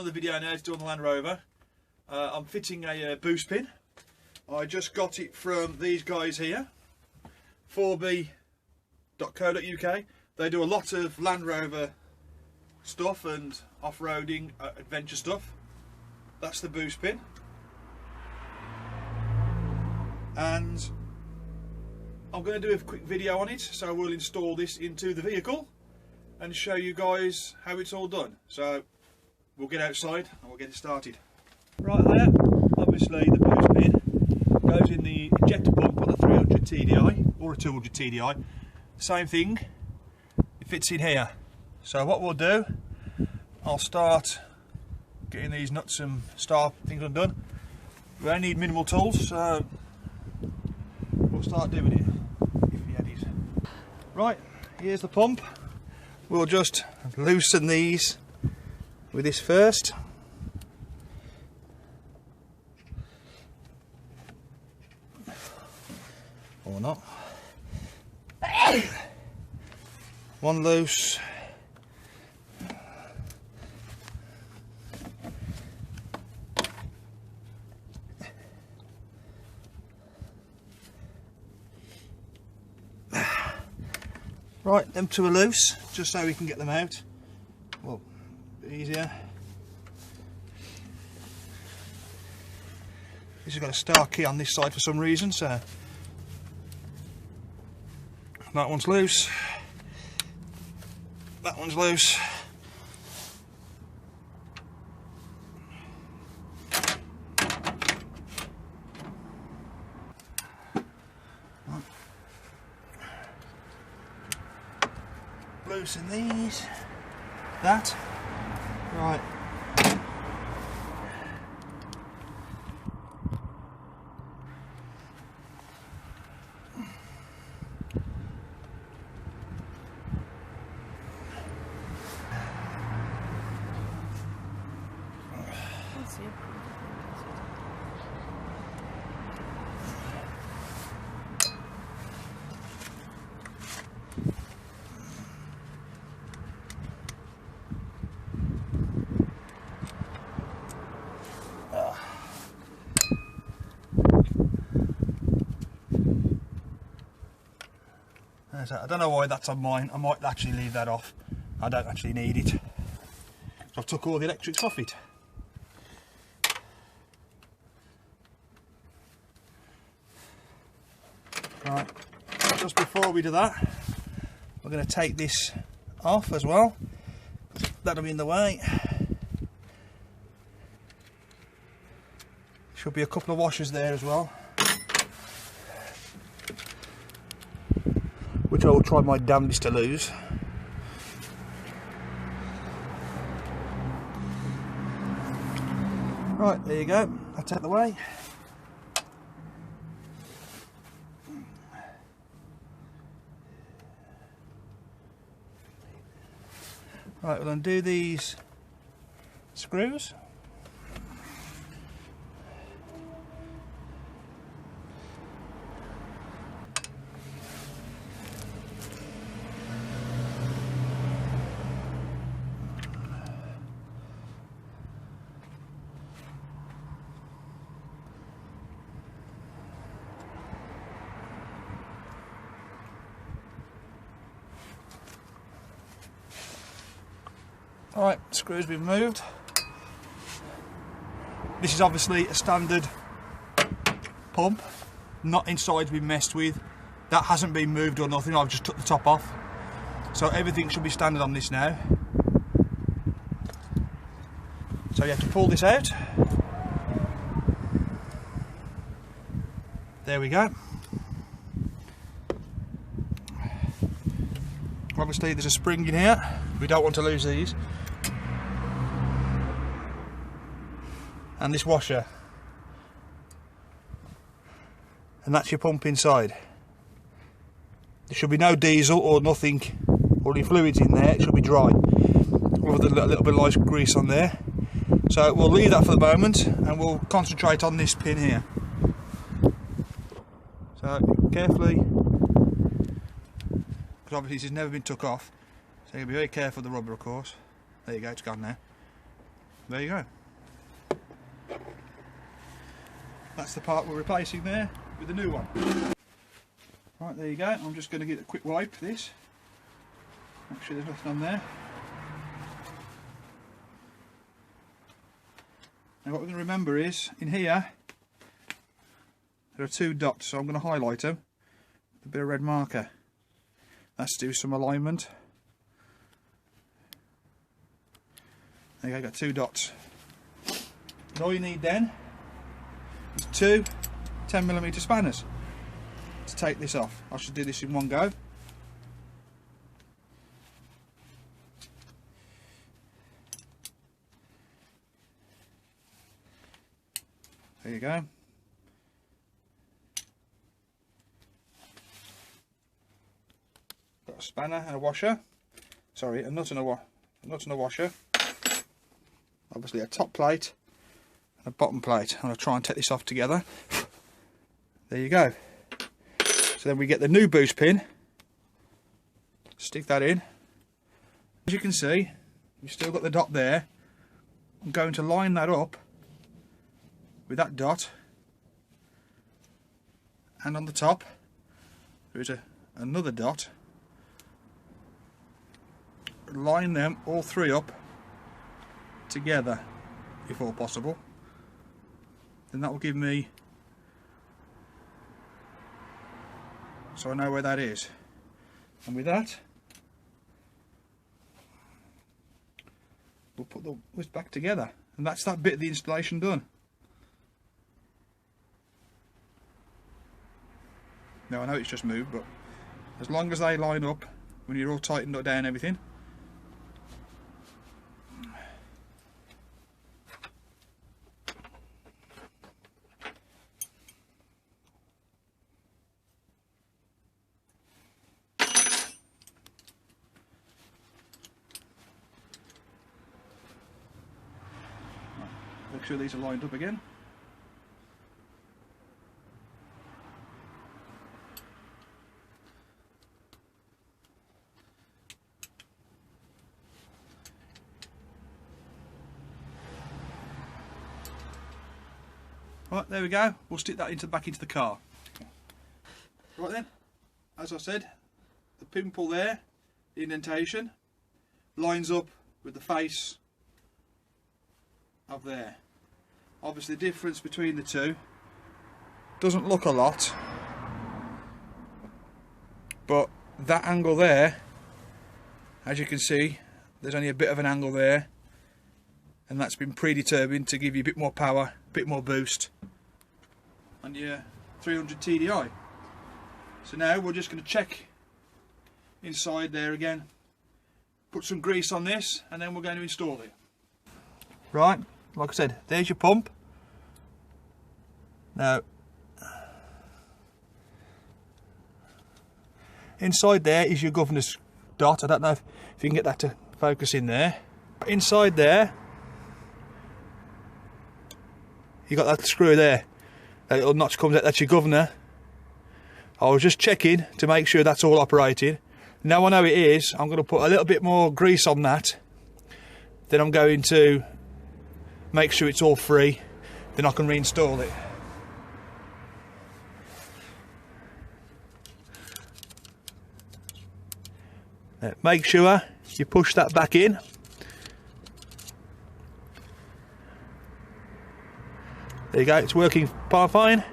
another video now to do on the Land Rover. I'm fitting a boost pin. I just got it from these guys here, 4b.co.uk. They do a lot of Land Rover stuff and off-roading, adventure stuff. That's the boost pin. And I'm going to do a quick video on it, so we'll install this into the vehicle and show you guys how it's all done. So we'll get outside and we'll get it started. Right there, obviously the boost pin goes in the injector pump on a 300 TDI or a 200 TDI. Same thing, it fits in here. So what we'll do, I'll start getting these nuts and star things undone. We only need minimal tools, so we'll start doing it. Right, here's the pump. We'll just loosen these with this first. Or not. One loose. Right, them two are loose, just so we can get them out. Well, easier. This has got a star key on this side for some reason, so that one's loose. That one's loose. Loosen these. That. Right. I don't know why that's on mine. I might actually leave that off. I don't actually need it. So I've took all the electrics off it. Right, just before we do that, we're going to take this off as well. That'll be in the way. Should be a couple of washers there as well, which I will try my damnedest to lose. Right, there you go. That's out of the way. Right, we'll undo these screws. Alright, screws been removed. This is obviously a standard pump, not inside been messed with. That hasn't been moved or nothing, I've just took the top off. So everything should be standard on this now. So you have to pull this out. There we go. Obviously there's a spring in here, we don't want to lose these. And this washer, and that's your pump inside. There should be no diesel or nothing or any fluids in there, it should be dry, with a little bit of light grease on there. So we'll leave that for the moment and we'll concentrate on this pin here. So carefully, because obviously this has never been took off, so you'll be very careful of the rubber, of course. There you go, it's gone now. there you go. That's the part we're replacing there with the new one. Right, there you go. I'm just going to get a quick wipe this. Make sure there's nothing on there. Now what we're going to remember is, in here, there are 2 dots, so I'm going to highlight them with a bit of red marker. That's to do some alignment. There you go, I've got 2 dots. And all you need then is 2 10mm spanners to take this off. I should do this in one go. There you go. Got a spanner and a washer. Sorry, a nut and a washer. Obviously a top plate and a bottom plate. I'm going to try and take this off together. There you go. So then we get the new boost pin. Stick that in. As you can see, you've still got the dot there. I'm going to line that up with that dot, and on the top there is another dot. Line them all 3 up together if all possible, then that will give me, so I know where that is. And with that we'll put this back together, and that's that bit of the installation done. Now I know it's just moved, but as long as they line up when you're all tightened up down everything. Make sure these are lined up again. Right, there we go. We'll stick that back into the car. Right then, as I said, the pimple there, the indentation, lines up with the face of there. Obviously the difference between the two doesn't look a lot, but that angle there, as you can see, there's only a bit of an angle there, and that's been predetermined to give you a bit more power, a bit more boost on your 300 TDI. So now we're just going to check inside there again, put some grease on this, and then we're going to install it. Right, like I said, there's your pump. Now inside there is your governor's dot. I don't know if you can get that to focus in there. Inside there you got that screw there, that little notch comes out, that's your governor. I was just checking to make sure that's all operating. Now I know it is, I'm going to put a little bit more grease on that, then I'm going to make sure it's all free, then I can reinstall it. Now, make sure you push that back in. There you go, it's working fine.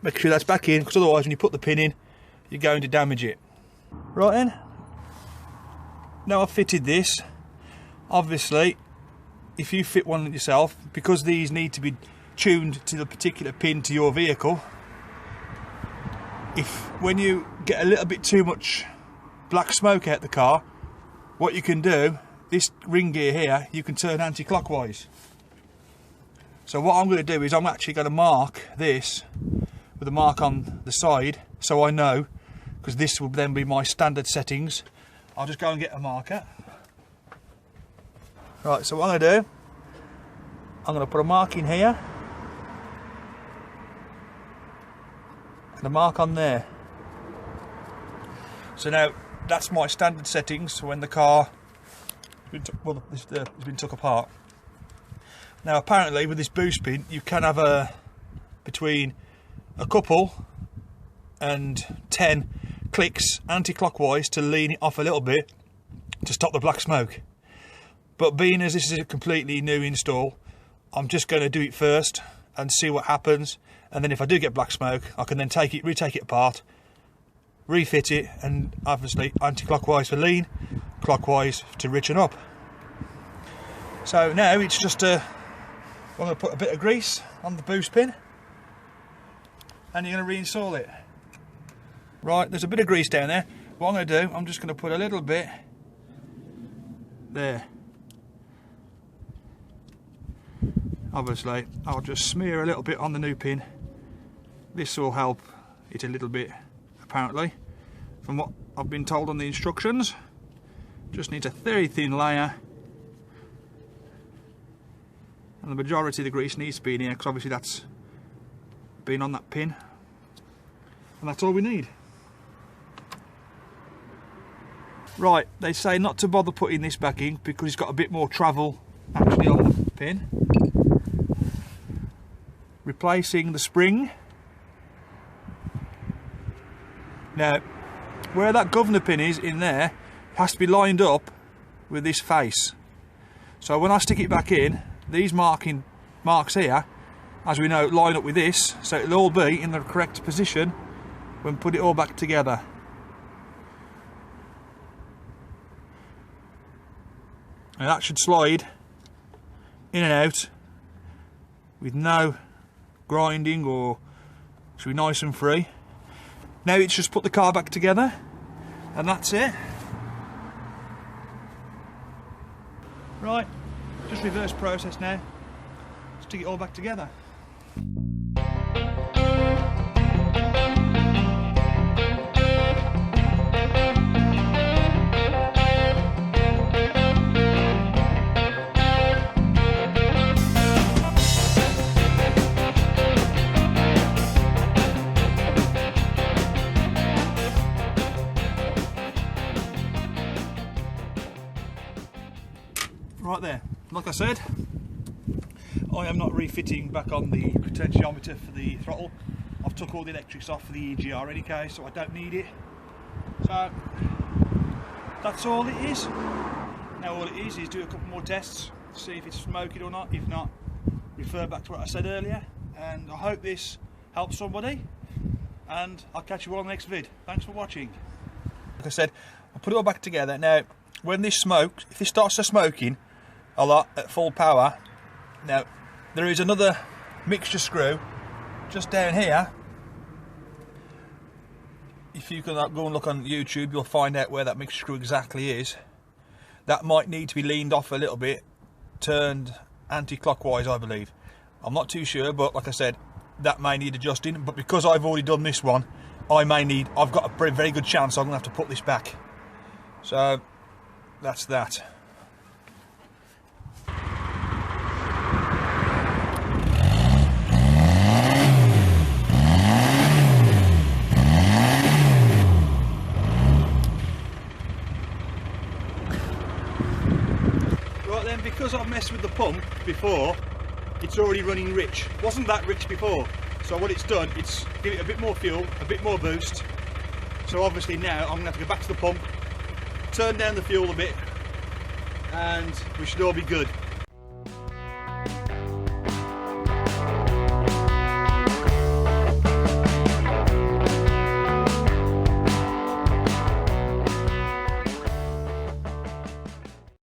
Make sure that's back in, because otherwise when you put the pin in, you're going to damage it. Right then, now I've fitted this. Obviously, if you fit one yourself, because these need to be tuned to the particular pin to your vehicle, when you get a little bit too much black smoke out the car, what you can do, this ring gear here, you can turn anti-clockwise. So what I'm going to do is I'm actually going to mark this with a mark on the side, so I know, because this will then be my standard settings. I'll just go and get a marker. Right, so what I'm going to do, I'm going to put a mark in here and a mark on there. So now that's my standard settings, so when the car it's been took apart. Now apparently with this boost pin you can have between a couple and 10 clicks anti-clockwise to lean it off a little bit to stop the black smoke. But being as this is a completely new install, I'm just going to do it first and see what happens, and then if I do get black smoke I can then retake it apart, refit it, and obviously anti-clockwise for lean, clockwise to richen up. So now it's just I'm going to put a bit of grease on the boost pin and you're going to reinstall it. Right, there's a bit of grease down there. What I'm going to do, I'm just going to put a little bit there. Obviously I'll just smear a little bit on the new pin. This will help it a little bit, apparently, from what I've been told on the instructions. Just needs a very thin layer, and the majority of the grease needs to be in here because obviously that's been on that pin, and that's all we need. Right, they say not to bother putting this back in because it's got a bit more travel actually on the pin. Replacing the spring. Now, where that governor pin is in there has to be lined up with this face. So when I stick it back in, these marks here, as we know, line up with this, so it'll all be in the correct position when put it all back together. And that should slide in and out with no grinding, or should be nice and free. Now it's just put the car back together and that's it. Right, just reverse process now, stick it all back together. Right there, like I said, I am not refitting back on the potentiometer for the throttle. I've took all the electrics off for the EGR anyway, so I don't need it. So that's all it is. Now all it is do a couple more tests, see if it's smoking or not. If not, refer back to what I said earlier, and I hope this helps somebody, and I'll catch you all on the next vid. Thanks for watching. Like I said, I'll put it all back together. Now when this smokes, if this starts to smoking a lot at full power, now there is another mixture screw just down here. If you can go and look on YouTube, you'll find out where that mixture screw exactly is. That might need to be leaned off a little bit, turned anti-clockwise I believe. I'm not too sure, but like I said, that may need adjusting, but because I've already done this one, I've got a very good chance I'm going to have to put this back. So that's that. Right then, because I've messed with the pump before, it's already running rich. It wasn't that rich before, so what it's done, it's give it a bit more fuel, a bit more boost. So obviously now I'm going to have to go back to the pump, turn down the fuel a bit, and we should all be good.